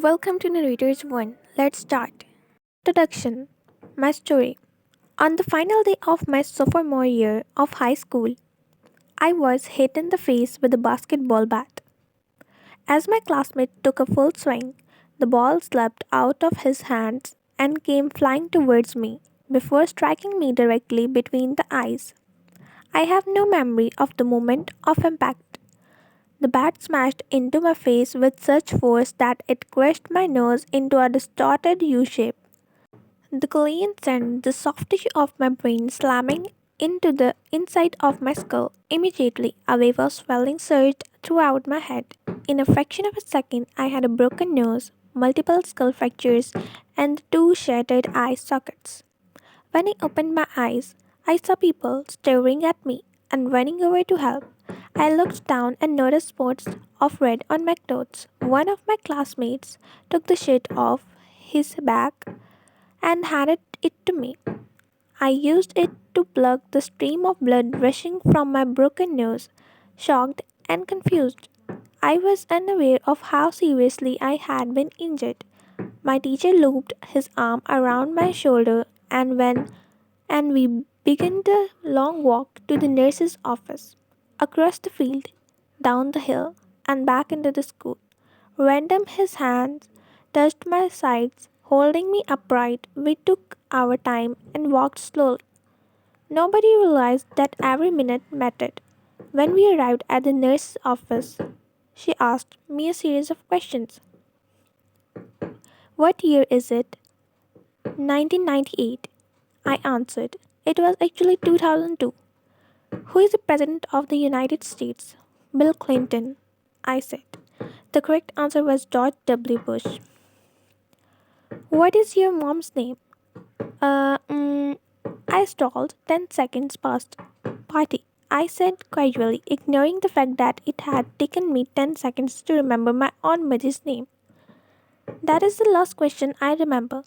Welcome to Narrators 1. Let's start. Introduction. My story. On the final day of my sophomore year of high school, I was hit in the face with a basketball bat. As my classmate took a full swing, the ball slipped out of his hands and came flying towards me before striking me directly between the eyes. I have no memory of the moment of impact. The bat smashed into my face with such force that it crushed my nose into a distorted U shape. The collision sent the soft tissue of my brain slamming into the inside of my skull. Immediately, a wave of swelling surged throughout my head. In a fraction of a second, I had a broken nose, multiple skull fractures, and two shattered eye sockets. When I opened my eyes, I saw people staring at me and running over to help. I looked down and noticed spots of red on my clothes. One of my classmates took the shirt off his back and handed it to me. I used it to plug the stream of blood rushing from my broken nose. Shocked and confused, I was unaware of how seriously I had been injured. My teacher looped his arm around my shoulder and we began the long walk to the nurse's office, across the field, down the hill, and back into the school. Random his hands touched my sides, holding me upright. We took our time and walked slowly. Nobody realized that every minute mattered. When we arrived at the nurse's office, she asked me a series of questions. What year is it? 1998. I answered. It was actually 2002. Who is the President of the United States? Bill Clinton. I said. The correct answer was George W. Bush. What is your mom's name? Uh, mm, I stalled 10 seconds past. Party. I said casually, ignoring the fact that it had taken me 10 seconds to remember my own mother's name. That is the last question I remember.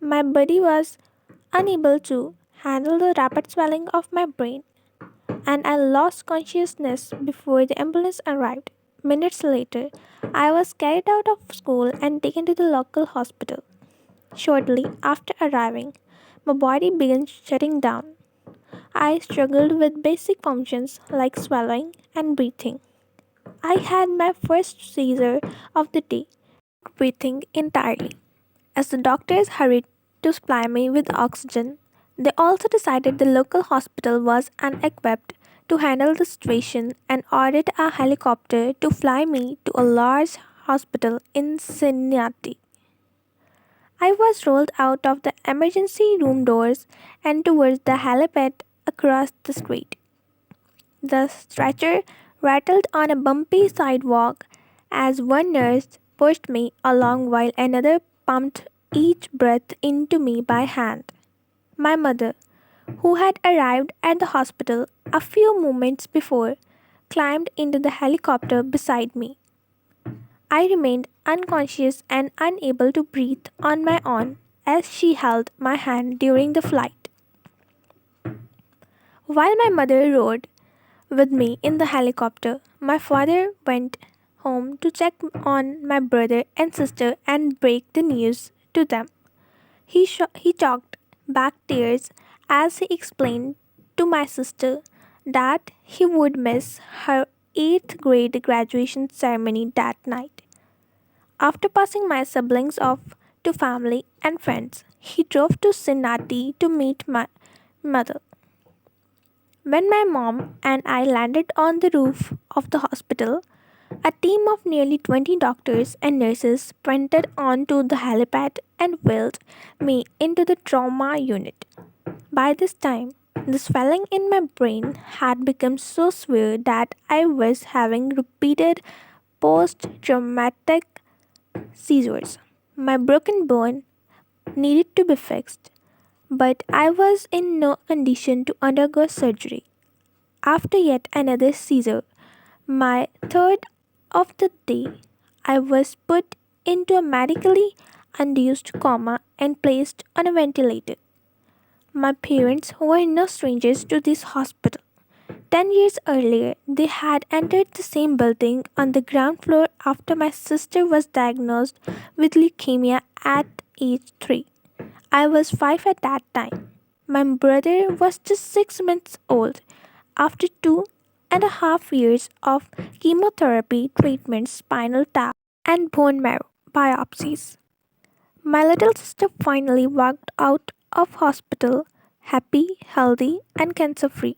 My body was unable to handle the rapid swelling of my brain, and I lost consciousness before the ambulance arrived. Minutes later, I was carried out of school and taken to the local hospital. Shortly after arriving, my body began shutting down. I struggled with basic functions like swallowing and breathing. I had my first seizure of the day, breathing entirely. As the doctors hurried to supply me with oxygen, they also decided the local hospital was unequipped to handle the situation and ordered a helicopter to fly me to a large hospital in Cincinnati. I was rolled out of the emergency room doors and towards the helipad across the street. The stretcher rattled on a bumpy sidewalk as one nurse pushed me along while another pumped each breath into me by hand. My mother, who had arrived at the hospital a few moments before, climbed into the helicopter beside me. I remained unconscious and unable to breathe on my own as she held my hand during the flight. While my mother rode with me in the helicopter, my father went home to check on my brother and sister and break the news to them. He choked back tears as he explained to my sister that he would miss her 8th grade graduation ceremony that night. After passing my siblings off to family and friends, he drove to Cincinnati to meet my mother. When my mom and I landed on the roof of the hospital, a team of nearly 20 doctors and nurses sprinted onto the helipad and wheeled me into the trauma unit. By this time, the swelling in my brain had become so severe that I was having repeated post traumatic seizures. My broken bone needed to be fixed, but I was in no condition to undergo surgery. After yet another seizure, my third of the day, I was put into a medically induced coma and placed on a ventilator. My parents were no strangers to this hospital. 10 years earlier, they had entered the same building on the ground floor after my sister was diagnosed with leukemia at age 3. I was 5 at that time. My brother was just 6 months old. After 2.5 years of chemotherapy treatments, spinal tap, and bone marrow biopsies, my little sister finally walked out of hospital happy, healthy, and cancer free.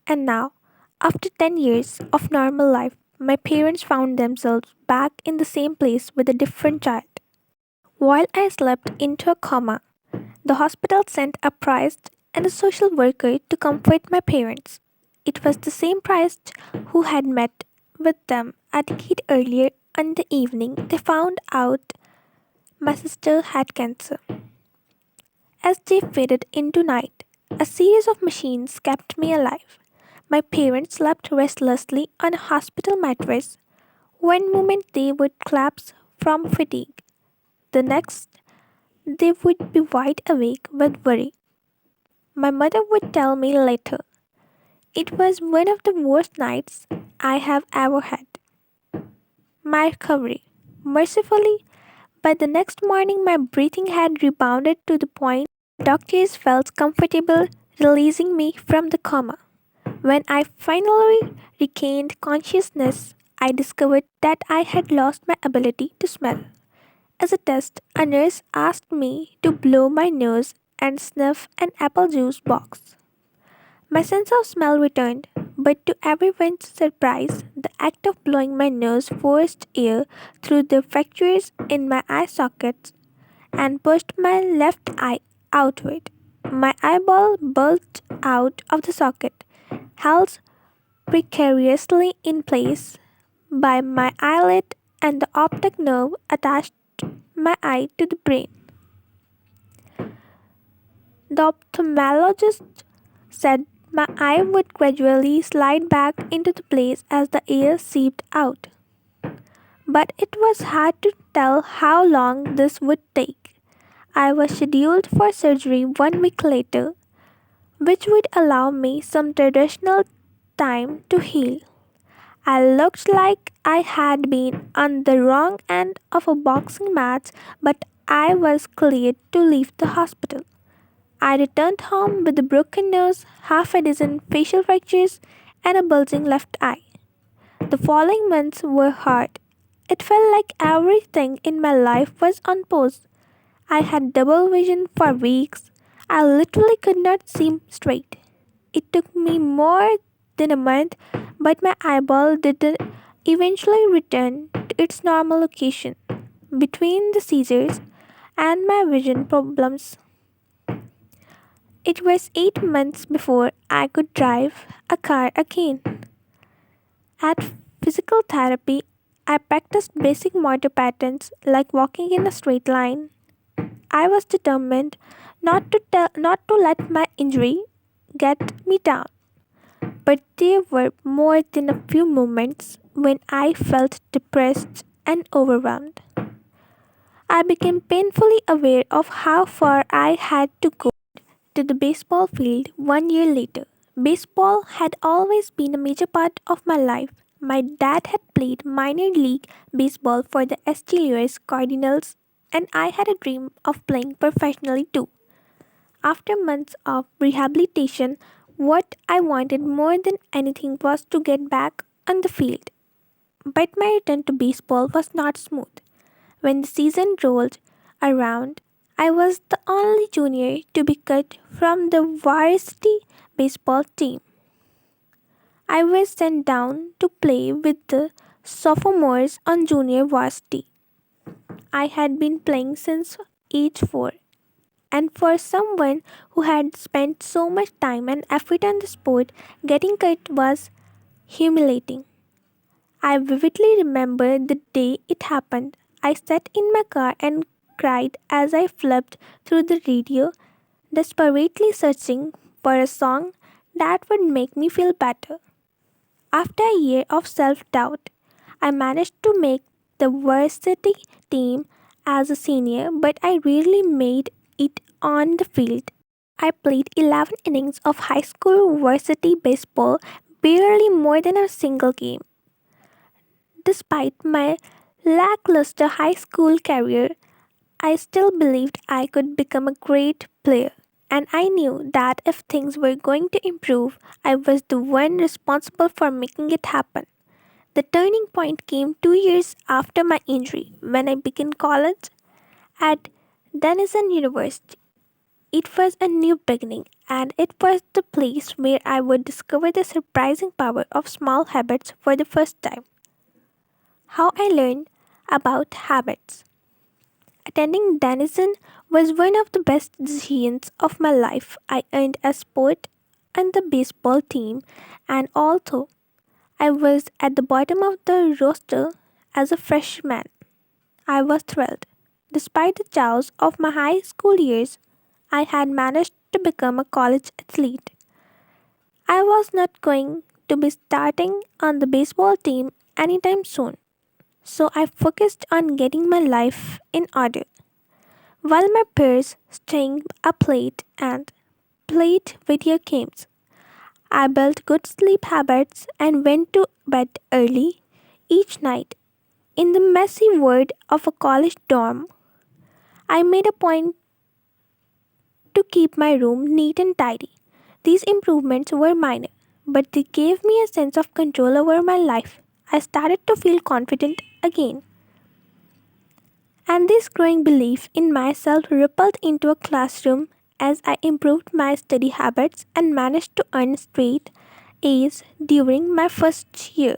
And now, after 10 years of normal life, my parents found themselves back in the same place with a different child. While I slept into a coma, the hospital sent a priest and a social worker to comfort my parents. It was the same priest who had met with them a decade earlier on the evening they found out my sister had cancer. As they faded into night, a series of machines kept me alive. My parents slept restlessly on a hospital mattress. One moment they would collapse from fatigue, the next they would be wide awake with worry. My mother would tell me later, it was one of the worst nights I have ever had. My recovery. Mercifully, by the next morning, my breathing had rebounded to the point doctors felt comfortable releasing me from the coma. When I finally regained consciousness, I discovered that I had lost my ability to smell. As a test, a nurse asked me to blow my nose and sniff an apple juice box. My sense of smell returned, but to everyone's surprise, the act of blowing my nose forced air through the fractures in my eye sockets and pushed my left eye outward. My eyeball bulged out of the socket, held precariously in place by my eyelid and the optic nerve attached my eye to the brain. The ophthalmologist said my eye would gradually slide back into the place as the air seeped out. But it was hard to tell how long this would take. I was scheduled for surgery 1 week later, which would allow me some traditional time to heal. I looked like I had been on the wrong end of a boxing match, but I was cleared to leave the hospital. I returned home with a broken nose, half a dozen facial fractures, and a bulging left eye. The following months were hard. It felt like everything in my life was on pause. I had double vision for weeks. I literally could not see straight. It took me more than a month, but my eyeball did eventually return to its normal location. Between the seizures and my vision problems, it was 8 months before I could drive a car again. At physical therapy, I practiced basic motor patterns like walking in a straight line. I was determined not to let my injury get me down. But there were more than a few moments when I felt depressed and overwhelmed. I became painfully aware of how far I had to go to the baseball field 1 year later. Baseball had always been a major part of my life. My dad had played minor league baseball for the St. Louis Cardinals, and I had a dream of playing professionally too. After months of rehabilitation, what I wanted more than anything was to get back on the field. But my return to baseball was not smooth. When the season rolled around, I was the only junior to be cut from the varsity baseball team. I was sent down to play with the sophomores on junior varsity. I had been playing since age 4, and for someone who had spent so much time and effort on the sport, getting cut was humiliating. I vividly remember the day it happened. I sat in my car and cried as I flipped through the radio, desperately searching for a song that would make me feel better. After a year of self doubt, I managed to make the varsity team as a senior, but I rarely made it on the field. I played 11 innings of high school varsity baseball barely more than a single game. Despite my lackluster high school career, I still believed I could become a great player. And I knew that if things were going to improve, I was the one responsible for making it happen. The turning point came 2 years after my injury when I began college at Denison University. It was a new beginning, and it was the place where I would discover the surprising power of small habits for the first time. How I learned about habits. Attending Denison was one of the best decisions of my life. I earned a spot on the baseball team, and although I was at the bottom of the roster as a freshman, I was thrilled. Despite the chaos of my high school years, I had managed to become a college athlete. I was not going to be starting on the baseball team anytime soon, so I focused on getting my life in order. While my peers staying up late and played video games, I built good sleep habits and went to bed early each night. In the messy world of a college dorm, I made a point to keep my room neat and tidy. These improvements were minor, but they gave me a sense of control over my life. I started to feel confident again, and this growing belief in myself rippled into a classroom as I improved my study habits and managed to earn straight A's during my first year.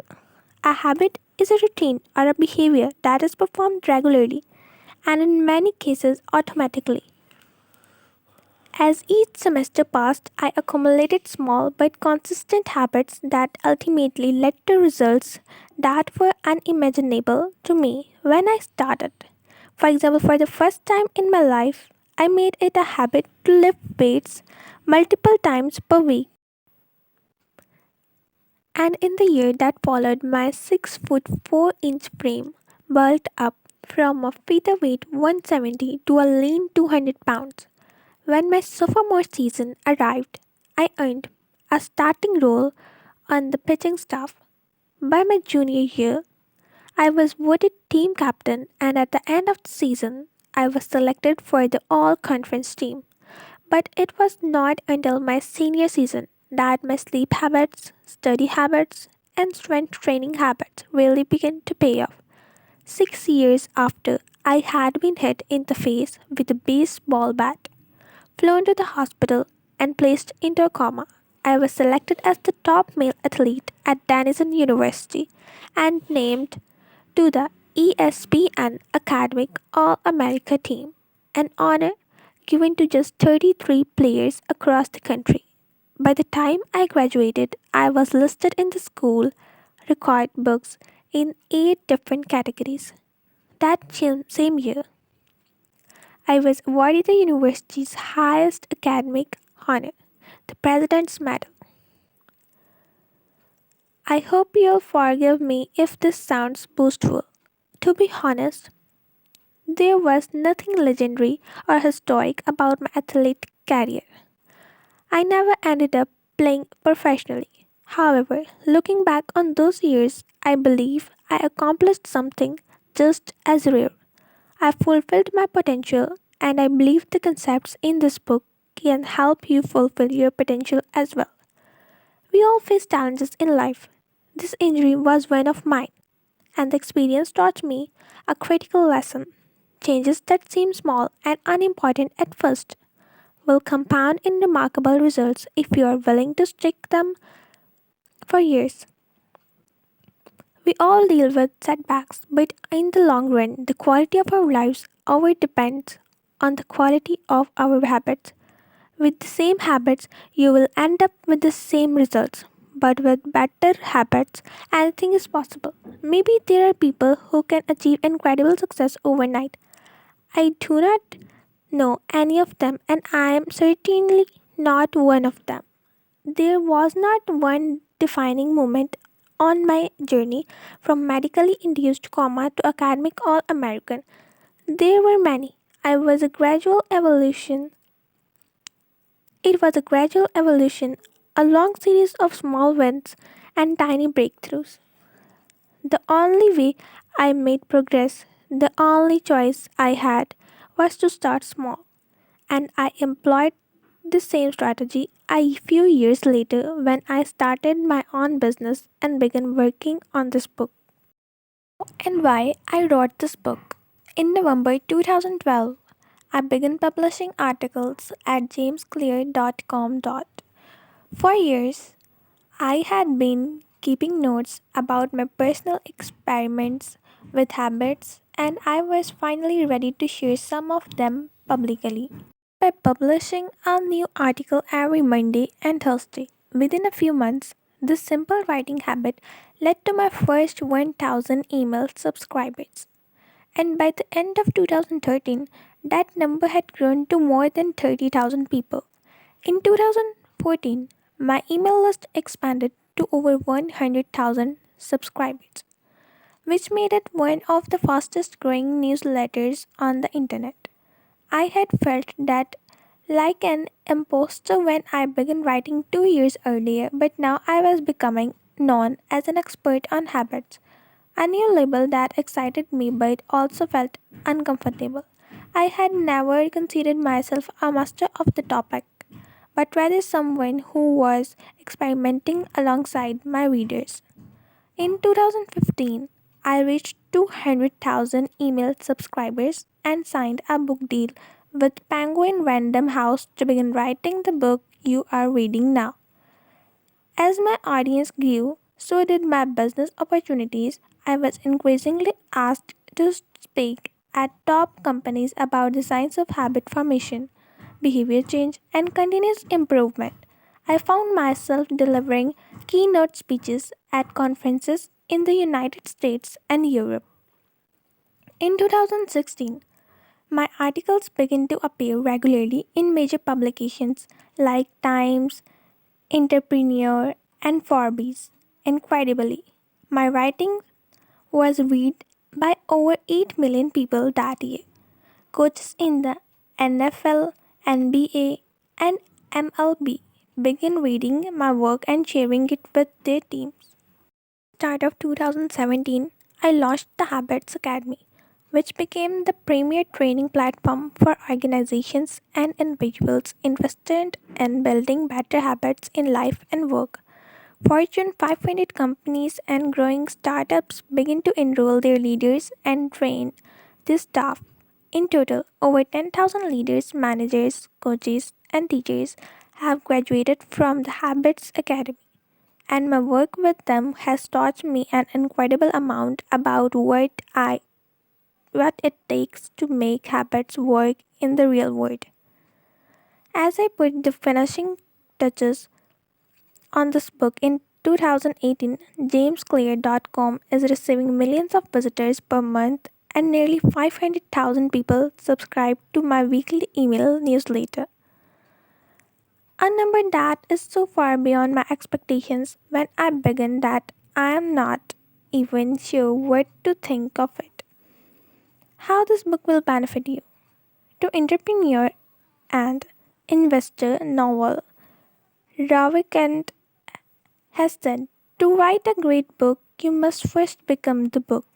A habit is a routine or a behavior that is performed regularly and in many cases automatically. As each semester passed, I accumulated small but consistent habits that ultimately led to results that were unimaginable to me when I started. For example, for the first time in my life, I made it a habit to lift weights multiple times per week. And in the year that followed, my 6 foot 4-inch frame bulked up from a featherweight 170 to a lean 200 pounds. When my sophomore season arrived, I earned a starting role on the pitching staff. By my junior year, I was voted team captain, and at the end of the season, I was selected for the all conference team. But it was not until my senior season that my sleep habits, study habits, and strength training habits really began to pay off. 6 years after I had been hit in the face with a baseball bat, flown to the hospital, and placed into a coma, I was selected as the top male athlete at Denison University and named to the ESPN Academic All America team, an honor given to just 33 players across the country. By the time I graduated, I was listed in the school record books in 8 different categories. That same year, I was awarded the university's highest academic honor, the President's Medal. I hope you'll forgive me if this sounds boastful. To be honest, there was nothing legendary or historic about my athletic career. I never ended up playing professionally. However, looking back on those years, I believe I accomplished something just as rare. I fulfilled my potential, and I believe the concepts in this book can help you fulfill your potential as well. We all face challenges in life. This injury was one of mine, and the experience taught me a critical lesson. Changes that seem small and unimportant at first will compound in remarkable results if you are willing to stick them for years. We all deal with setbacks, but in the long run, the quality of our lives always depends on the quality of our habits. With the same habits, you will end up with the same results. But with better habits, anything is possible. Maybe there are people who can achieve incredible success overnight. I do not know any of them, and I am certainly not one of them. There was not one defining moment on my journey from medically induced coma to academic All American. There were many. I was a gradual evolution. It was a gradual evolution a long series of small wins and tiny breakthroughs. The only way I made progress, the only choice I had, was to start small. And I employed the same strategy a few years later when I started my own business and began working on this book. And why I wrote this book. In November 2012, I began publishing articles at jamesclear.com. For years, I had been keeping notes about my personal experiments with habits, and I was finally ready to share some of them publicly. By publishing a new article every Monday and Thursday, within a few months, this simple writing habit led to my first 1000 email subscribers. And by the end of 2013, that number had grown to more than 30,000 people. In 2014, my email list expanded to over 100,000 subscribers, which made it one of the fastest growing newsletters on the internet. I had felt that like an imposter when I began writing 2 years earlier, but now I was becoming known as an expert on habits, a new label that excited me but also felt uncomfortable. I had never considered myself a master of the topic, but rather someone who was experimenting alongside my readers. In 2015, I reached 200,000 email subscribers and signed a book deal with Penguin Random House to begin writing the book you are reading now. As my audience grew, so did my business opportunities. I was increasingly asked to speak at top companies about the science of habit formation, behavior change, and continuous improvement. I found myself delivering keynote speeches at conferences in the United States and Europe. In 2016, my articles began to appear regularly in major publications like Times, Entrepreneur, and Forbes. Incredibly, my writing was read by over 8 million people that year. Coaches in the NFL, NBA, and MLB began reading my work and sharing it with their teams. Start of 2017, I launched the Habits Academy, which became the premier training platform for organizations and individuals interested in building better habits in life and work. Fortune 500 companies and growing startups begin to enroll their leaders and train their staff. In total, over 10,000 leaders, managers, coaches, and teachers have graduated from the Habits Academy, and my work with them has taught me an incredible amount about what it takes to make habits work in the real world. As I put the finishing touches on this book in 2018, jamesclear.com is receiving millions of visitors per month and nearly 500,000 people subscribe to my weekly email newsletter. A number that is so far beyond my expectations when I began that I am not even sure what to think of it. How this book will benefit you. To entrepreneur and investor novel, Ravikant has said, to write a great book, you must first become the book.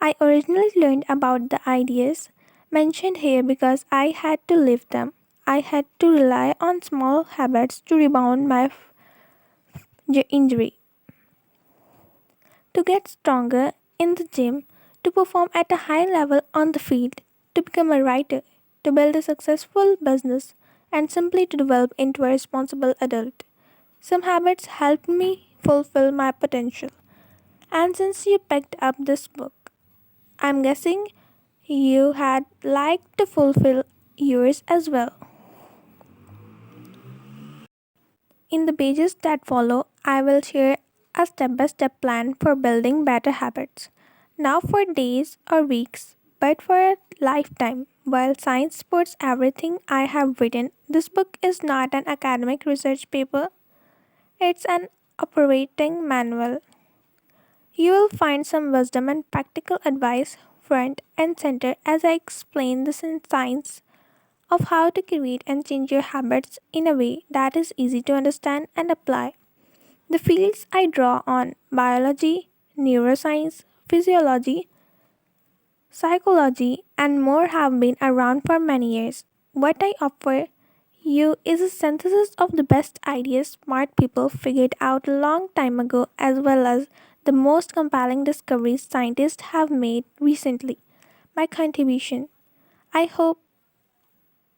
I originally learned about the ideas mentioned here because I had to live them. I had to rely on small habits to rebound my injury, to get stronger in the gym, to perform at a high level on the field, to become a writer, to build a successful business, and simply to develop into a responsible adult. Some habits helped me fulfill my potential. And since you picked up this book, I'm guessing you had like to fulfill yours as well. In the pages that follow, I will share a step by step plan for building better habits. Not for days or weeks, but for a lifetime. While science supports everything I have written, this book is not an academic research paper, it's an operating manual. You will find some wisdom and practical advice front and center as I explain this in science of how to create and change your habits in a way that is easy to understand and apply. The fields I draw on biology, neuroscience, physiology, psychology, and more have been around for many years. What I offer you is a synthesis of the best ideas smart people figured out a long time ago, as well as the most compelling discoveries scientists have made recently. My contribution, I hope,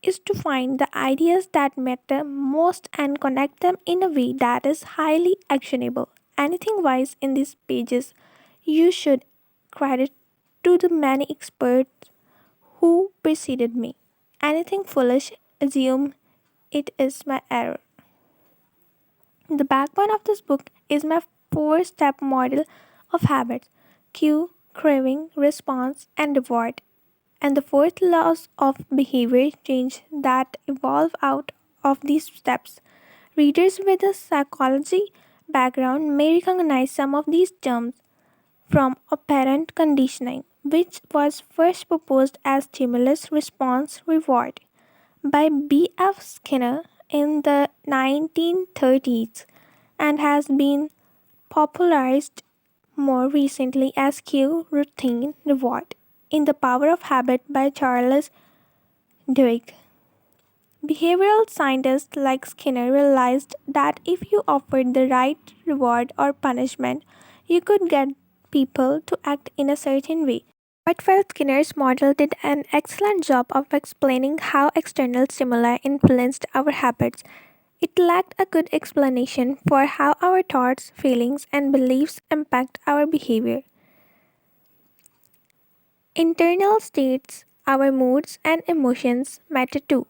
is to find the ideas that matter most and connect them in a way that is highly actionable. Anything wise in these pages, you should credit to the many experts who preceded me. Anything foolish, assume it is my error. The backbone of this book is my four step model of habits: cue, craving, response, and reward, and the fourth laws of behavior change that evolve out of these steps. Readers with a psychology background may recognize some of these terms from operant conditioning, which was first proposed as stimulus response reward by B.F. Skinner in the 1930s and has been popularized more recently as cue routine reward in The Power of Habit by Charles Duhigg. Behavioral scientists like Skinner realized that if you offered the right reward or punishment, you could get people to act in a certain way. Whitefield Skinner's model did an excellent job of explaining how external stimuli influenced our habits. It lacked a good explanation for how our thoughts, feelings, and beliefs impact our behavior. Internal states, our moods, and emotions matter too.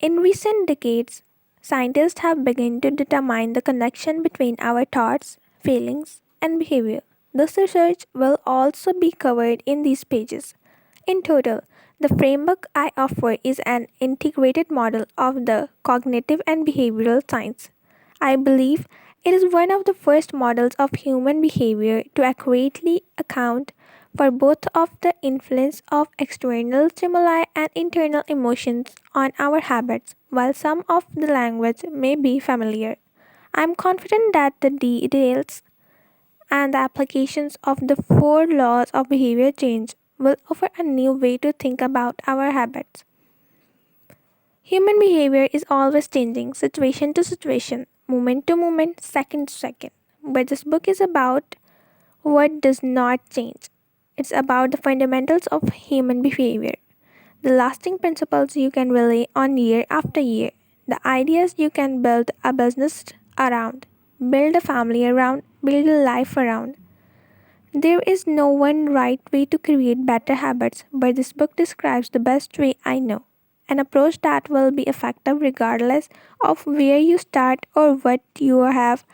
In recent decades, scientists have begun to determine the connection between our thoughts, feelings, and behavior. This research will also be covered in these pages. In total, the framework I offer is an integrated model of the cognitive and behavioral science. I believe it is one of the first models of human behavior to accurately account for both of the influence of external stimuli and internal emotions on our habits. While some of the language may be familiar, I am confident that the details and the applications of the four laws of behavior change will offer a new way to think about our habits. Human behavior is always changing, situation to situation, moment to moment, second to second. But this book is about what does not change. It's about the fundamentals of human behavior, the lasting principles you can rely on year after year, the ideas you can build a business around, build a family around, build a life around. There is no one right way to create better habits, but this book describes the best way I know. An approach that will be effective regardless of where you start or what you have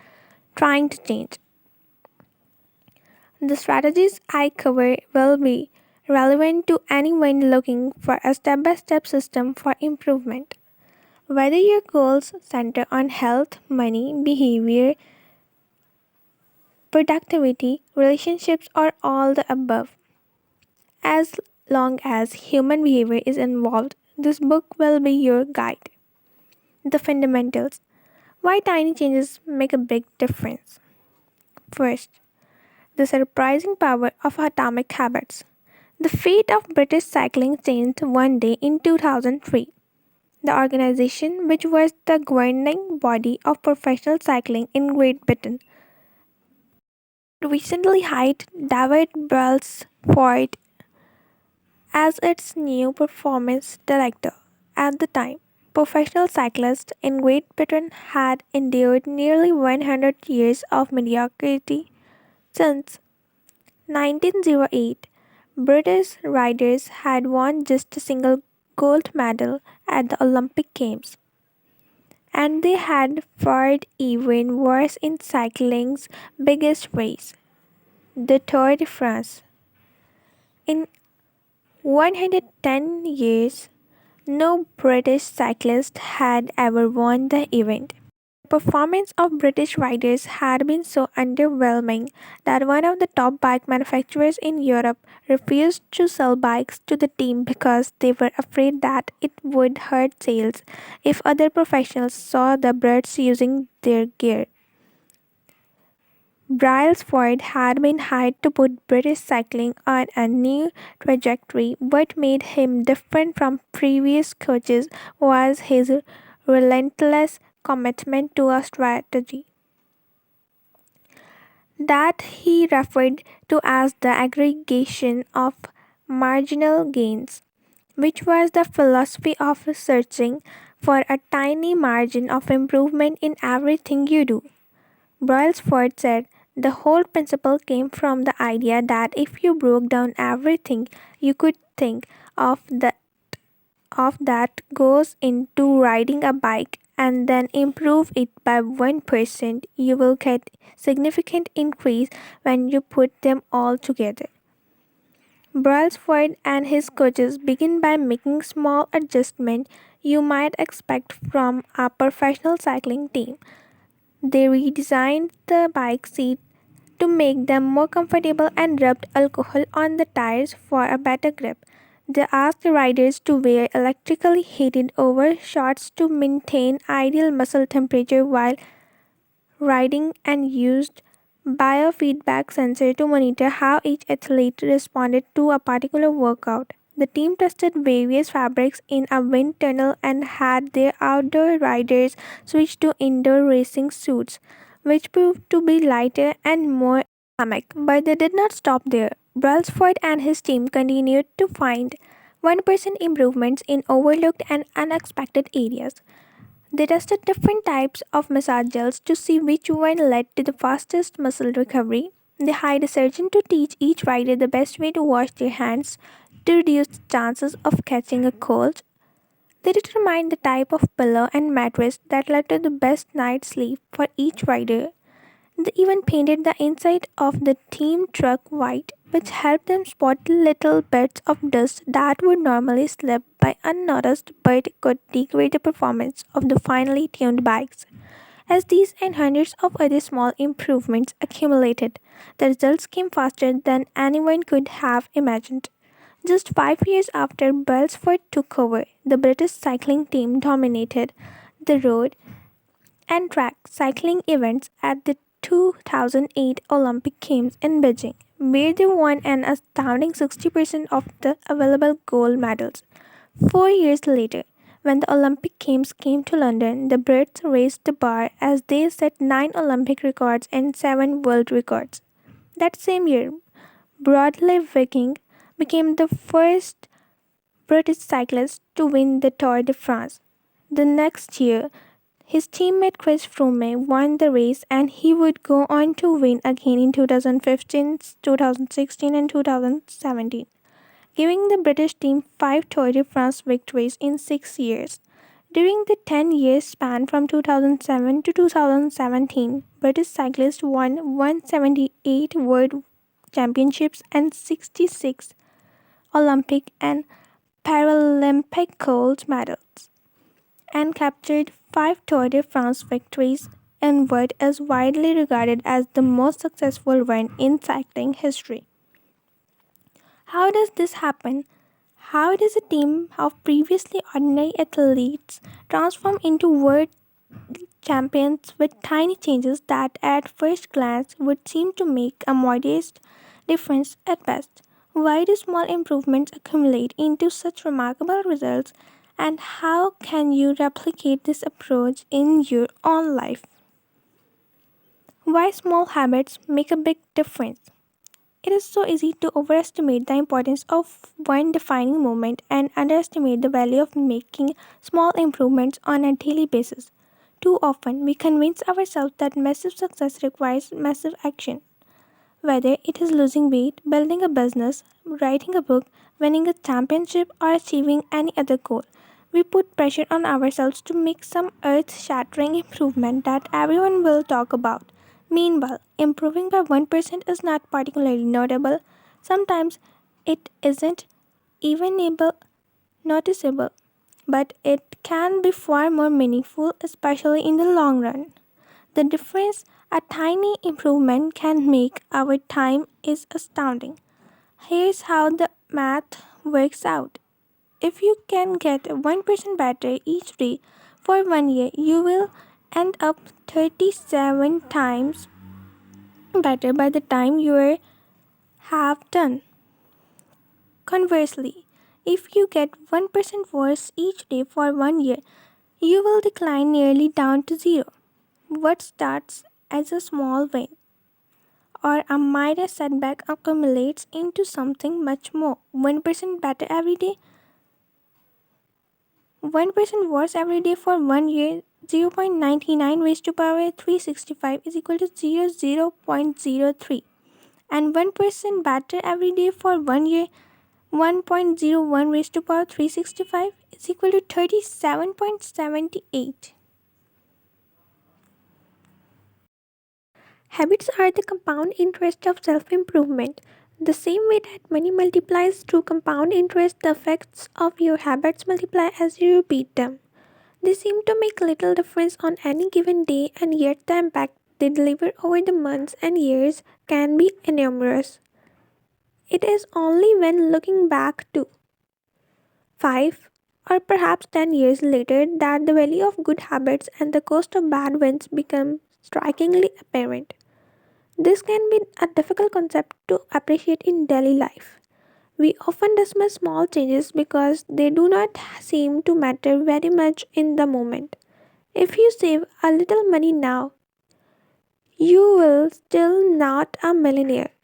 trying to change. The strategies I cover will be relevant to anyone looking for a step by step system for improvement. Whether your goals center on health, money, behavior, productivity, relationships, or all the above, as long as human behavior is involved, this book will be your guide. The fundamentals. Why tiny changes make a big difference. First, the surprising power of atomic habits. The fate of British cycling changed one day in 2003. The organization, which was the governing body of professional cycling in Great Britain, recently hired David Brailsford as its new performance director. At the time, professional cyclists in Great Britain had endured nearly 100 years of mediocrity. Since 1908, British riders had won just a single gold medal at the Olympic Games, and they had fared even worse in cycling's biggest race, the Tour de France. In 110 years, no British cyclist had ever won the event. Performance of British riders had been so underwhelming that one of the top bike manufacturers in Europe refused to sell bikes to the team because they were afraid that it would hurt sales if other professionals saw the Brits using their gear. Brailsford had been hired to put British cycling on a new trajectory. What made him different from previous coaches was his relentless commitment to a strategy that he referred to as the aggregation of marginal gains, which was the philosophy of searching for a tiny margin of improvement in everything you do. Brailsford said the whole principle came from the idea that if you broke down everything you could think of that goes into riding a bike and then improve it by 1%, you will get significant increase when you put them all together. Brailsford and his coaches begin by making small adjustments you might expect from a professional cycling team. They redesigned the bike seat to make them more comfortable and rubbed alcohol on the tires for a better grip. They asked the riders to wear electrically heated overshorts to maintain ideal muscle temperature while riding and used biofeedback sensor to monitor how each athlete responded to a particular workout. The team tested various fabrics in a wind tunnel and had their outdoor riders switch to indoor racing suits, which proved to be lighter and more dynamic. But they did not stop there. Brailsford and his team continued to find 1% improvements in overlooked and unexpected areas. They tested different types of massage gels to see which one led to the fastest muscle recovery. They hired a surgeon to teach each rider the best way to wash their hands to reduce the chances of catching a cold. They determined the type of pillow and mattress that led to the best night's sleep for each rider. They even painted the inside of the team truck white, which helped them spot little bits of dust that would normally slip by unnoticed but could degrade the performance of the finely tuned bikes. As these and hundreds of other small improvements accumulated, the results came faster than anyone could have imagined. Just 5 years after Brailsford took over, the British cycling team dominated the road and track cycling events at the 2008 Olympic Games in Beijing, where they won an astounding 60% of the available gold medals. 4 years later, when the Olympic Games came to London, the Brits raised the bar as they set 9 Olympic records and 7 world records. That same year, Brodley Viking became the first British cyclist to win the Tour de France. The next year, his teammate Chris Froome won the race and he would go on to win again in 2015, 2016 and 2017, giving the British team 5 Tour de France victories in 6 years. During the 10 year span from 2007 to 2017, British cyclists won 178 World Championships and 66 Olympic and Paralympic gold medals, and captured 5 Tour de France victories in what is widely regarded as the most successful run in cycling history. How does this happen? How does a team of previously ordinary athletes transform into world champions with tiny changes that at first glance would seem to make a modest difference at best? Why do small improvements accumulate into such remarkable results, and how can you replicate this approach in your own life? Why small habits make a big difference? It is so easy to overestimate the importance of one defining moment and underestimate the value of making small improvements on a daily basis. Too often, we convince ourselves that massive success requires massive action. Whether it is losing weight, building a business, writing a book, winning a championship, or achieving any other goal, we put pressure on ourselves to make some earth shattering improvement that everyone will talk about. Meanwhile, improving by 1% is not particularly notable. Sometimes it isn't even able noticeable. but it can be far more meaningful, especially in the long run. The difference a tiny improvement can make over time is astounding. Here's how the math works out. If you can get 1% better each day for 1 year, you will end up 37 times better by the time you are half done. Conversely, if you get 1% worse each day for 1 year, you will decline nearly down to zero. What starts as a small win or a minor setback accumulates into something much more. 1% better every day, 1% worse every day for 1 year, 0.99 raised to power 365 is equal to 0.03. And 1% better every day for 1 year, 1.01 raised to power 365 is equal to 37.78. Habits are the compound interest of self improvement. The same way that money multiplies through compound interest, the effects of your habits multiply as you repeat them. They seem to make little difference on any given day, and yet the impact they deliver over the months and years can be enormous. It is only when looking back to 5 or perhaps 10 years later that the value of good habits and the cost of bad ones become strikingly apparent. This can be a difficult concept to appreciate in daily life. We often dismiss small changes because they do not seem to matter very much in the moment. If you save a little money now, you will still not a millionaire.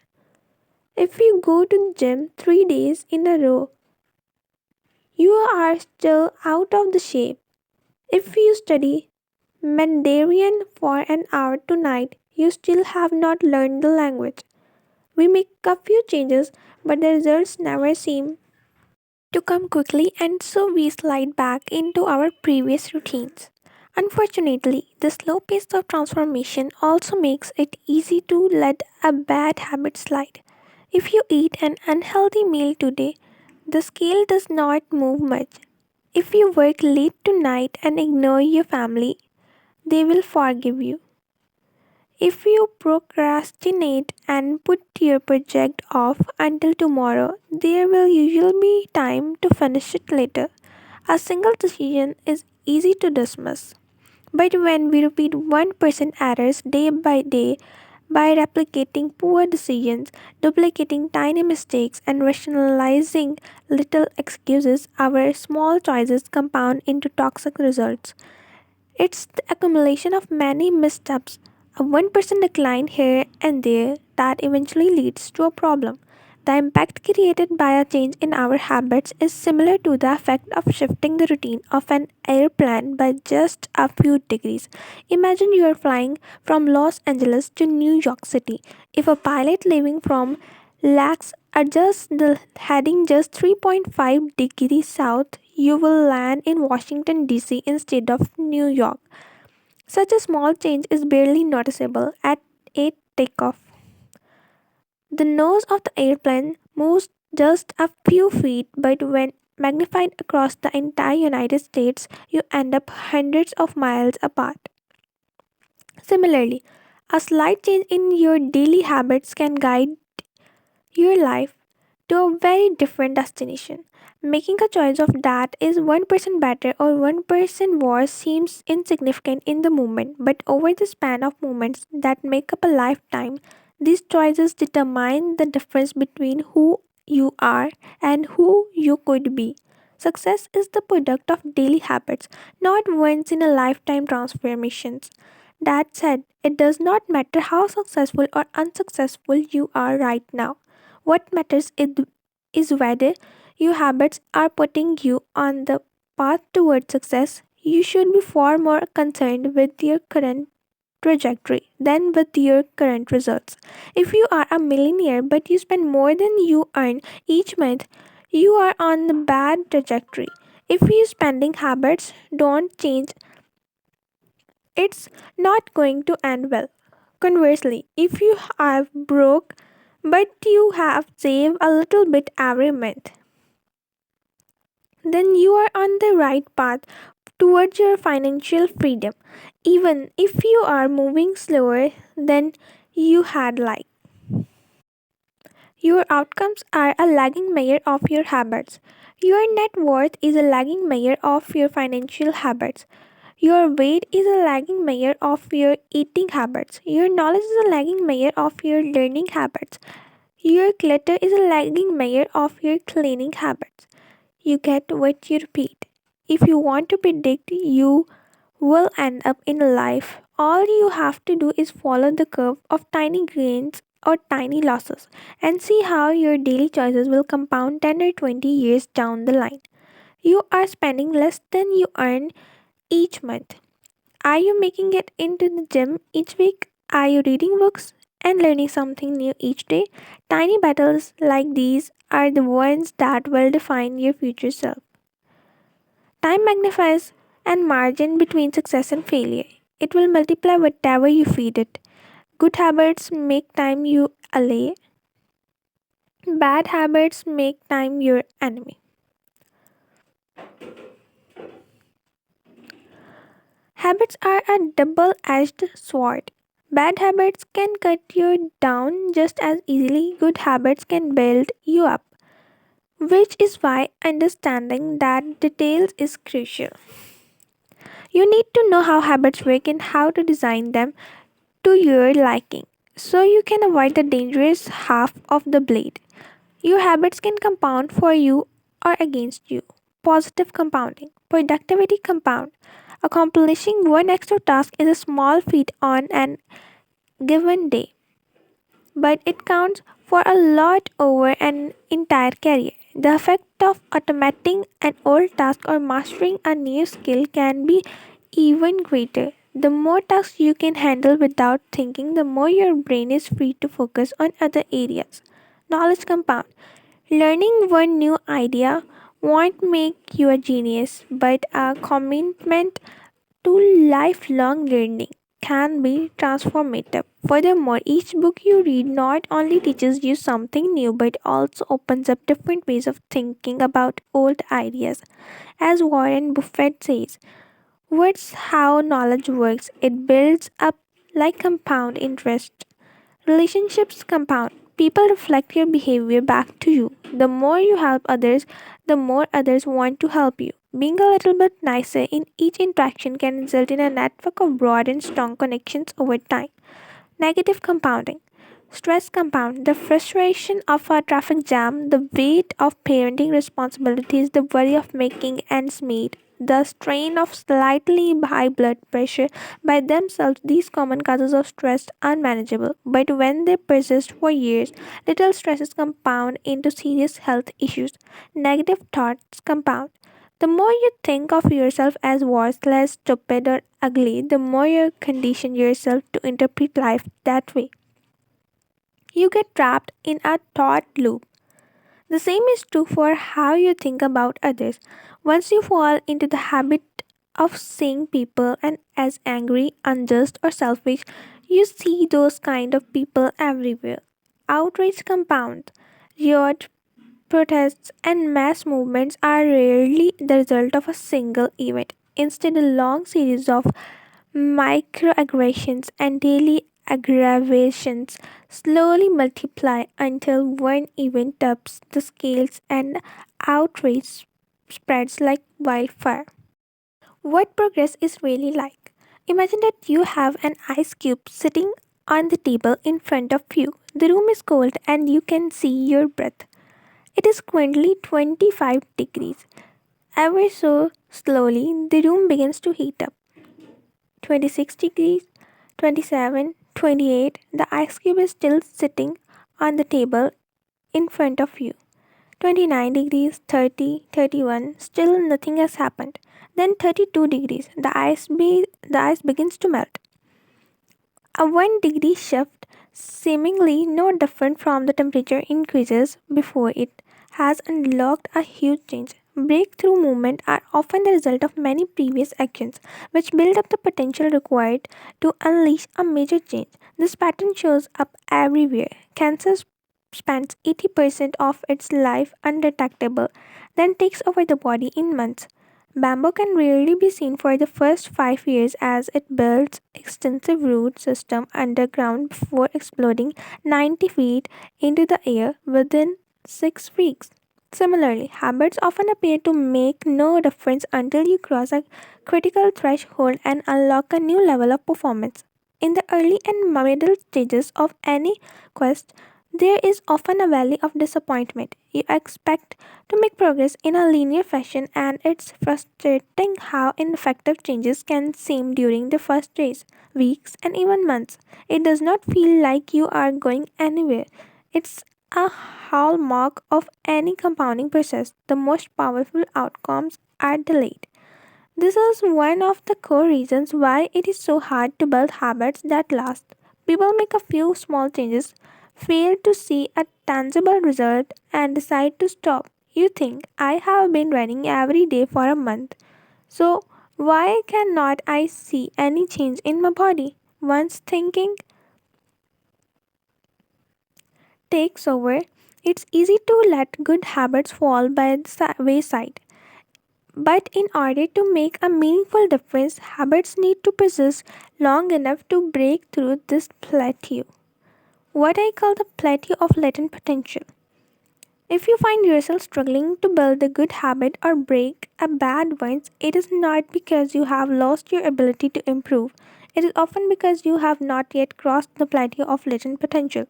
If you go to the gym 3 days in a row, you are still out of the shape. If you study Mandarin for an hour tonight, you still have not learned the language. We make a few changes, but the results never seem to come quickly, and so we slide back into our previous routines. Unfortunately, the slow pace of transformation also makes it easy to let a bad habit slide. If you eat an unhealthy meal today, the scale does not move much. If you work late tonight and ignore your family, they will forgive you. If you procrastinate and put your project off until tomorrow, there will usually be time to finish it later. A single decision is easy to dismiss, but when we repeat 1% errors day by day by replicating poor decisions, duplicating tiny mistakes, and rationalizing little excuses, our small choices compound into toxic results. It's the accumulation of many missteps, a 1% decline here and there, that eventually leads to a problem. The impact created by a change in our habits is similar to the effect of shifting the routine of an airplane by just a few degrees. Imagine you are flying from Los Angeles to New York City. If a pilot leaving from LAX adjusts the heading just 3.5 degrees south, you will land in Washington DC instead of New York. Such a small change is barely noticeable at a takeoff. The nose of the airplane moves just a few feet, but when magnified across the entire United States, you end up hundreds of miles apart. Similarly, a slight change in your daily habits can guide your life to a very different destination. Making a choice of that is 1% better or 1% worse seems insignificant in the moment, but over the span of moments that make up a lifetime, these choices determine the difference between who you are and who you could be. Success is the product of daily habits, not once in a lifetime transformations. That said, it does not matter how successful or unsuccessful you are right now. What matters is whether your habits are putting you on the path towards success. You should be far more concerned with your current trajectory than with your current results. If you are a millionaire but you spend more than you earn each month, you are on the bad trajectory. If your spending habits don't change, it's not going to end well. Conversely, if you are broke but you have saved a little bit every month, then you are on the right path towards your financial freedom, even if you are moving slower than you had liked. Your outcomes are a lagging measure of your habits. Your net worth is a lagging measure of your financial habits. Your weight is a lagging measure of your eating habits. Your knowledge is a lagging measure of your learning habits. Your clutter is a lagging measure of your cleaning habits. You get what you repeat. If you want to predict you will end up in life, all you have to do is follow the curve of tiny gains or tiny losses and see how your daily choices will compound 10 or 20 years down the line. You are spending less than you earn each month. Are you making it into the gym each week? Are you reading books and learning something new each day? Tiny battles like these are the ones that will define your future self. Time magnifies and margin between success and failure. It will multiply whatever you feed it. Good habits make time your ally. Bad habits make time your enemy. Habits are a double edged sword. Bad habits can cut you down just as easily. Good habits can build you up, which is why understanding that details is crucial. You need to know how habits work and how to design them to your liking so you can avoid the dangerous half of the blade. Your habits can compound for you or against you. Positive compounding, productivity compound. Accomplishing one extra task is a small feat on an given day, but it counts for a lot over an entire career. The effect of automating an old task or mastering a new skill can be even greater. The more tasks you can handle without thinking, the more your brain is free to focus on other areas. Knowledge compound. Learning one new idea won't make you a genius, but a commitment to lifelong learning can be transformative. Furthermore, each book you read not only teaches you something new but also opens up different ways of thinking about old ideas. As Warren Buffett says, what's how knowledge works? It builds up like compound interest. Relationships compound. People reflect your behavior back to you. The more you help others, the more others want to help you. Being a little bit nicer in each interaction can result in a network of broad and strong connections over time. Negative compounding. Stress compound. The frustration of a traffic jam, the weight of parenting responsibilities, the worry of making ends meet, the strain of slightly high blood pressure by themselves, these common causes of stress are manageable. But when they persist for years, little stresses compound into serious health issues. Negative thoughts compound. The more you think of yourself as worthless, stupid, or ugly, the more you condition yourself to interpret life that way. You get trapped in a thought loop. The same is true for how you think about others. Once you fall into the habit of seeing people and as angry, unjust, or selfish, you see those kind of people everywhere. Outrage compounds. Riot protests and mass movements are rarely the result of a single event. Instead, a long series of microaggressions and daily aggravations slowly multiply until one event tips the scales and outrage spreads like wildfire. What progress is really like? Imagine that you have an ice cube sitting on the table in front of you. The room is cold and you can see your breath. It is currently 25 degrees. Ever so slowly, the room begins to heat up. 26 degrees, 27, 28. The ice cube is still sitting on the table in front of you. 29 degrees, 30, 31. Still nothing has happened. Then 32 degrees. The ice begins to melt. A 1 degree shift, seemingly no different from the temperature increases before it, has unlocked a huge change. Breakthrough movements are often the result of many previous actions, which build up the potential required to unleash a major change. This pattern shows up everywhere. Cancer spends 80% of its life undetectable, then takes over the body in months. Bamboo can rarely be seen for the first 5 years as it builds extensive root system underground before exploding 90 feet into the air within 6 weeks. Similarly, habits often appear to make no difference until you cross a critical threshold and unlock a new level of performance. In the early and middle stages of any quest, there is often a valley of disappointment. You expect to make progress in a linear fashion, and it's frustrating how ineffective changes can seem during the first days, weeks, and even months. It does not feel like you are going anywhere. It's a hallmark of any compounding process. The most powerful outcomes are delayed. This is one of the core reasons why it is so hard to build habits that last. People make a few small changes, fail to see a tangible result, and decide to stop. You think, I have been running every day for a month, so why cannot I see any change in my body? Once thinking takes over, it's easy to let good habits fall by the wayside. But in order to make a meaningful difference, habits need to persist long enough to break through this plateau. What I call the plateau of latent potential. If you find yourself struggling to build a good habit or break a bad one, it is not because you have lost your ability to improve. It is often because you have not yet crossed the plateau of latent potential.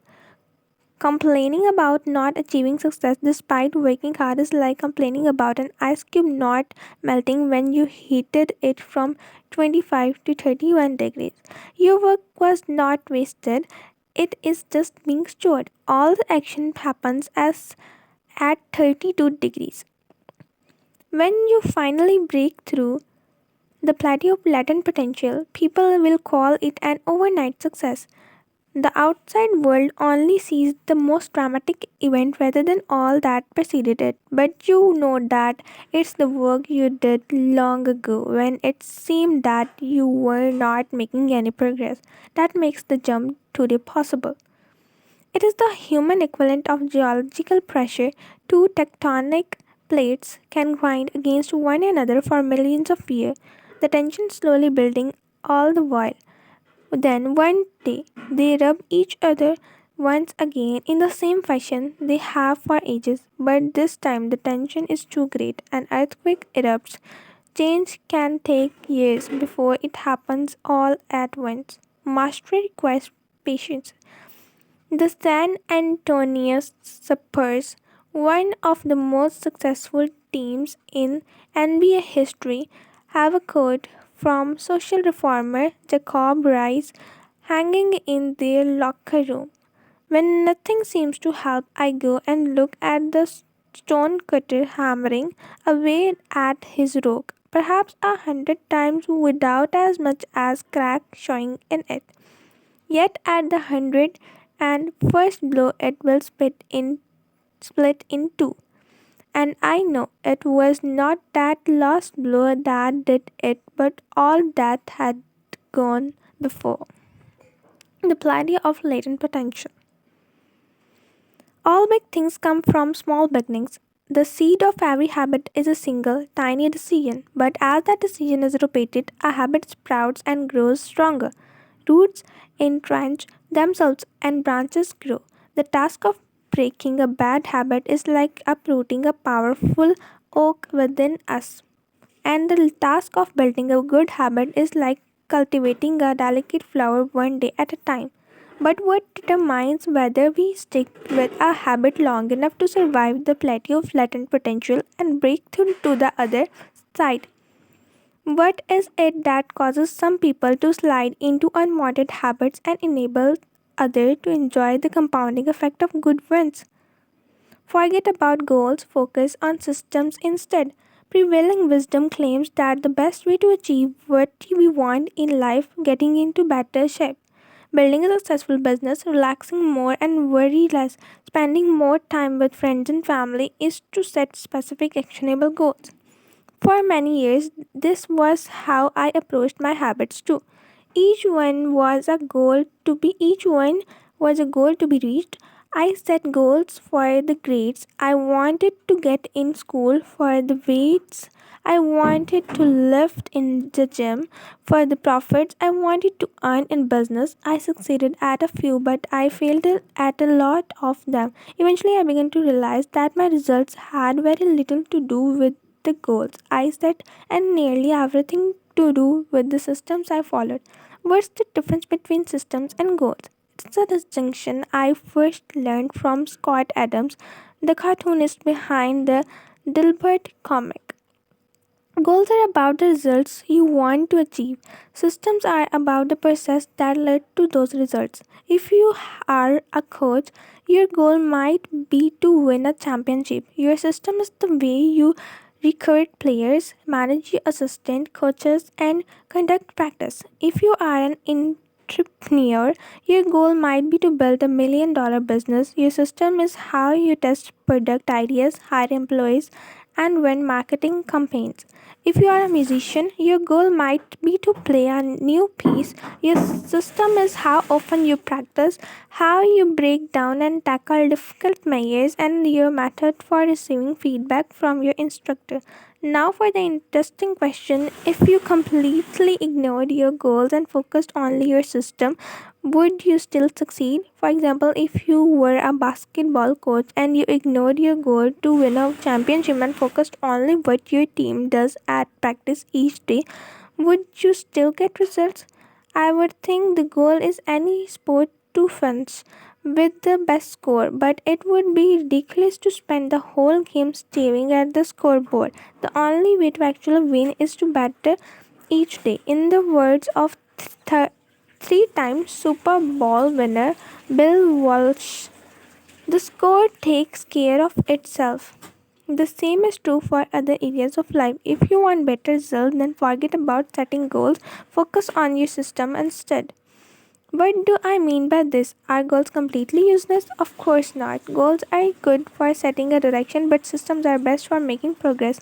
Complaining about not achieving success despite working hard is like complaining about an ice cube not melting when you heated it from 25 to 31 degrees. Your work was not wasted, it is just being stored. All the action happens as at 32 degrees. When you finally break through the plateau of latent potential, people will call it an overnight success. The outside world only sees the most dramatic event rather than all that preceded it. But you know that it's the work you did long ago when it seemed that you were not making any progress that makes the jump today possible. It is the human equivalent of geological pressure. Two tectonic plates can grind against one another for millions of years, the tension slowly building all the while. Then one day they rub each other once again in the same fashion they have for ages, but this time the tension is too great. An earthquake erupts. Change can take years before it happens all at once. Mastery requires patience. The San Antonio Spurs, one of the most successful teams in NBA history, have a quote from social reformer Jacob Riis hanging in their locker room. When nothing seems to help, I go and look at the stonecutter hammering away at his rock, perhaps 100 times without as much as crack showing in it. Yet at the 101st blow it will split in two. And I know it was not that last blow that did it, but all that had gone before. The plateau of latent potential. All big things come from small beginnings. The seed of every habit is a single, tiny decision, but as that decision is repeated, a habit sprouts and grows stronger. Roots entrench themselves and branches grow. The task of breaking a bad habit is like uprooting a powerful oak within us. And the task of building a good habit is like cultivating a delicate flower one day at a time. But what determines whether we stick with a habit long enough to survive the plateau of latent potential and break through to the other side? What is it that causes some people to slide into unwanted habits and enable others to enjoy the compounding effect of good ones? Forget about goals, focus on systems instead. Prevailing wisdom claims that the best way to achieve what we want in life, getting into better shape, building a successful business, relaxing more and worry less, spending more time with friends and family is to set specific actionable goals. For many years, this was how I approached my habits too. Each one was a goal to be reached. I set goals for the grades. I wanted to get in school for the weights. I wanted to lift in the gym for the profits. I wanted to earn in business. I succeeded at a few, but I failed at a lot of them. Eventually, I began to realize that my results had very little to do with the goals I set and nearly everything to do with the systems I followed. What's the difference between systems and goals? It's a distinction I first learned from Scott Adams, the cartoonist behind the Dilbert comic. Goals are about the results you want to achieve. Systems are about the process that led to those results. If you are a coach, your goal might be to win a championship. Your system is the way you recruit players, manage your assistant coaches, and conduct practice. If you are an entrepreneur, your goal might be to build $1 million business. Your system is how you test product ideas, hire employees, and run marketing campaigns. If you are a musician, your goal might be to play a new piece. Your system is how often you practice, how you break down and tackle difficult measures, and your method for receiving feedback from your instructor. Now, for the interesting question, if you completely ignored your goals and focused only your system, would you still succeed? For example, if you were a basketball coach and you ignored your goal to win a championship and focused only what your team does at practice each day, would you still get results? I would think the goal is any sport to finish with the best score, but it would be ridiculous to spend the whole game staring at the scoreboard. The only way to actually win is to better each day. In the words of three-time Super Bowl winner Bill Walsh, the score takes care of itself. The same is true for other areas of life. If you want better results, then forget about setting goals. Focus on your system instead. What do I mean by this? Are goals completely useless? Of course not. Goals are good for setting a direction, but systems are best for making progress.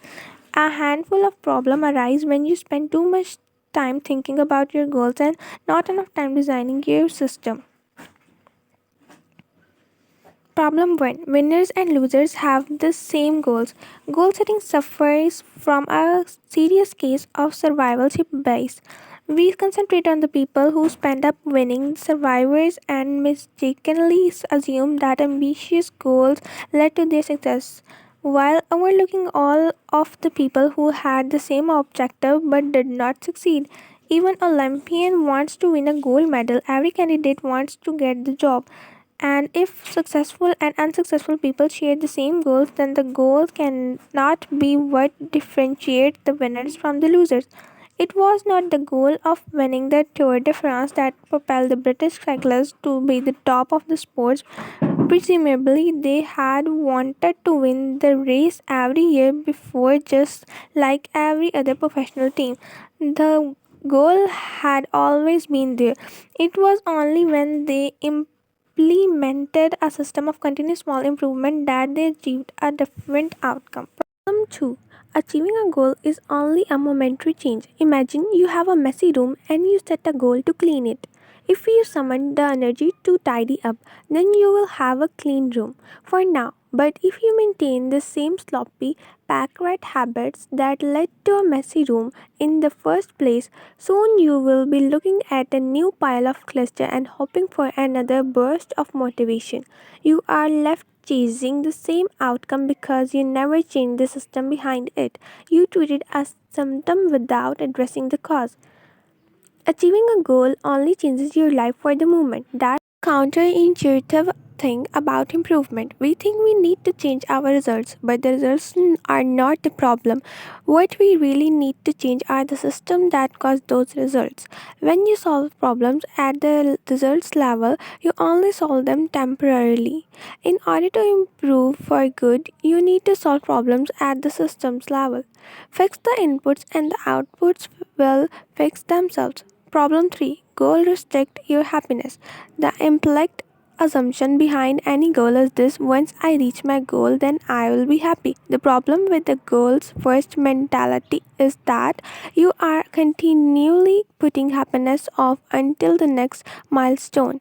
A handful of problems arise when you spend too much time thinking about your goals and not enough time designing your system. Problem 1. Winners and losers have the same goals. Goal setting suffers from a serious case of survivorship bias. We concentrate on the people who spend up winning, survivors, and mistakenly assume that ambitious goals led to their success, while overlooking all of the people who had the same objective but did not succeed. Even Olympian wants to win a gold medal. Every candidate wants to get the job. And if successful and unsuccessful people share the same goals, then the goals cannot be what differentiates the winners from the losers. It was not the goal of winning the Tour de France that propelled the British cyclists to be the top of the sports. Presumably, they had wanted to win the race every year before, just like every other professional team. The goal had always been there. It was only when they implemented a system of continuous small improvement that they achieved a different outcome. Problem 2. Achieving a goal is only a momentary change. Imagine you have a messy room and you set a goal to clean it. If you summon the energy to tidy up, then you will have a clean room for now. But if you maintain the same sloppy, pack rat habits that led to a messy room in the first place, soon you will be looking at a new pile of cluster and hoping for another burst of motivation. You are left chasing the same outcome because you never changed the system behind it. You treated a symptom without addressing the cause. Achieving a goal only changes your life for the moment. That's the counterintuitive thing about improvement. We think we need to change our results, but the results are not the problem. What we really need to change are the systems that cause those results. When you solve problems at the results level, you only solve them temporarily. In order to improve for good, you need to solve problems at the systems level. Fix the inputs and the outputs will fix themselves. Problem 3. Goal restrict your happiness. The implied assumption behind any goal is this: once I reach my goal, then I will be happy. The problem with the goals first mentality is that you are continually putting happiness off until the next milestone.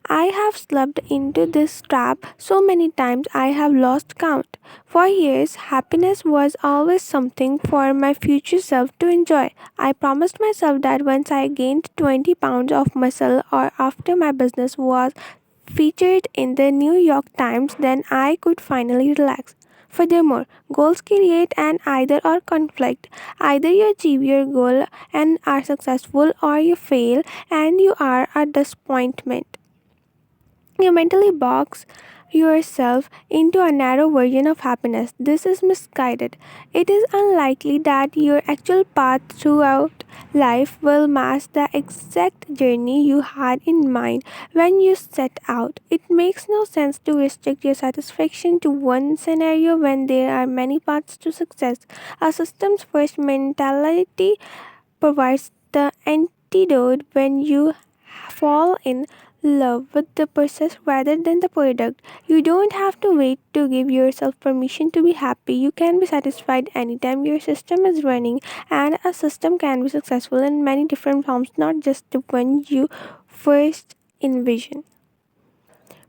I have slipped into this trap so many times I have lost count. For years, happiness was always something for my future self to enjoy. I promised myself that once I gained 20 pounds of muscle or after my business was featured in the New York Times, then I could finally relax. Furthermore, goals create an either or conflict. Either you achieve your goal and are successful, or you fail and you are a disappointment. You mentally box yourself into a narrow version of happiness. This is misguided. It is unlikely that your actual path throughout life will match the exact journey you had in mind when you set out. It makes no sense to restrict your satisfaction to one scenario when there are many paths to success. A systems first mentality provides the antidote when you fall in love with the process rather than the product. You don't have to wait to give yourself permission to be happy. You can be satisfied anytime your system is running, and a system can be successful in many different forms, not just the one you first envision.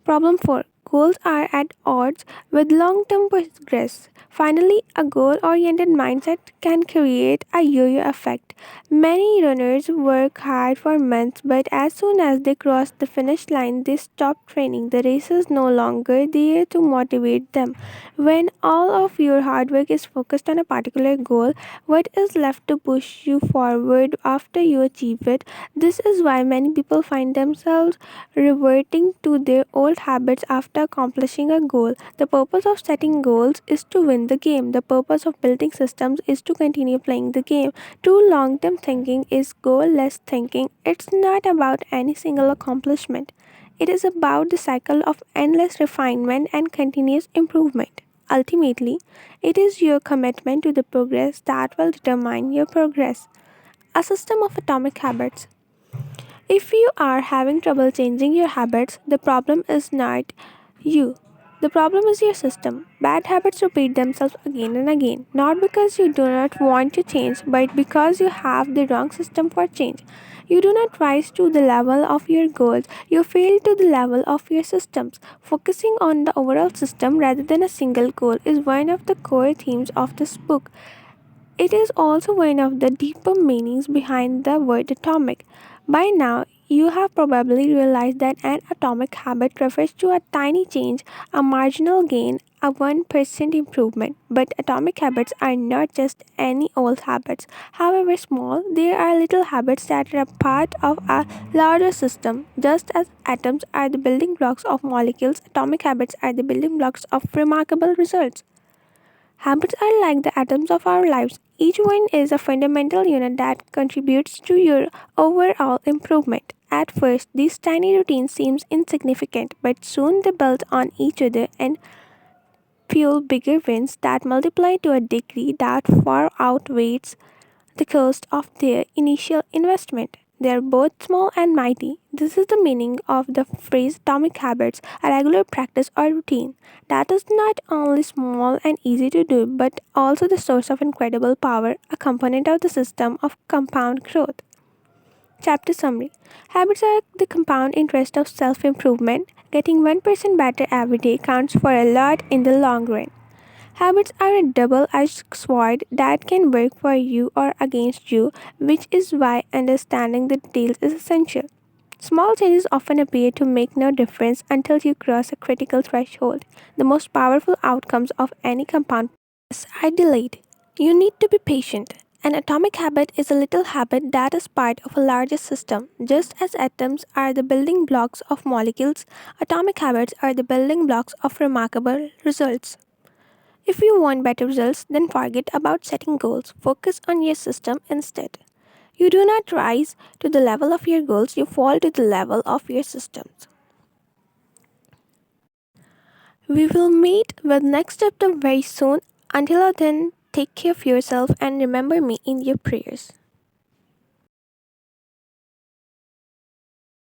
Problem 4. Goals are at odds with long term progress. Finally, a goal oriented mindset can create a yo yo effect. Many runners work hard for months, but as soon as they cross the finish line, they stop training. The race is no longer there to motivate them. When all of your hard work is focused on a particular goal, what is left to push you forward after you achieve it? This is why many people find themselves reverting to their old habits after accomplishing a goal. The purpose of setting goals is to win the game. The purpose of building systems is to continue playing the game. True long term thinking is goal less thinking. It's not about any single accomplishment, it is about the cycle of endless refinement and continuous improvement. Ultimately, it is your commitment to the progress that will determine your progress. A system of atomic habits. If you are having trouble changing your habits, the problem is not you. The problem is your system. Bad habits repeat themselves again and again, not because you do not want to change, but because you have the wrong system for change. You do not rise to the level of your goals, you fail to the level of your systems. Focusing on the overall system rather than a single goal is one of the core themes of this book. It is also one of the deeper meanings behind the word atomic. By now, you have probably realized that an atomic habit refers to a tiny change, a marginal gain, a 1% improvement. But atomic habits are not just any old habits. However small, they are little habits that are a part of a larger system. Just as atoms are the building blocks of molecules, atomic habits are the building blocks of remarkable results. Habits are like the atoms of our lives. Each one is a fundamental unit that contributes to your overall improvement. At first, these tiny routines seem insignificant, but soon they build on each other and fuel bigger wins that multiply to a degree that far outweighs the cost of their initial investment. They are both small and mighty. This is the meaning of the phrase atomic habits, a regular practice or routine that is not only small and easy to do, but also the source of incredible power, a component of the system of compound growth. Chapter Summary. Habits are the compound interest of self improvement. Getting 1% better every day counts for a lot in the long run. Habits are a double edged sword that can work for you or against you, which is why understanding the details is essential. Small changes often appear to make no difference until you cross a critical threshold. The most powerful outcomes of any compound process are delayed. You need to be patient. An atomic habit is a little habit that is part of a larger system. Just as atoms are the building blocks of molecules, atomic habits are the building blocks of remarkable results. If you want better results, then forget about setting goals. Focus on your system instead. You do not rise to the level of your goals, you fall to the level of your systems. We will meet with next chapter very soon. Until then, take care of yourself and remember me in your prayers.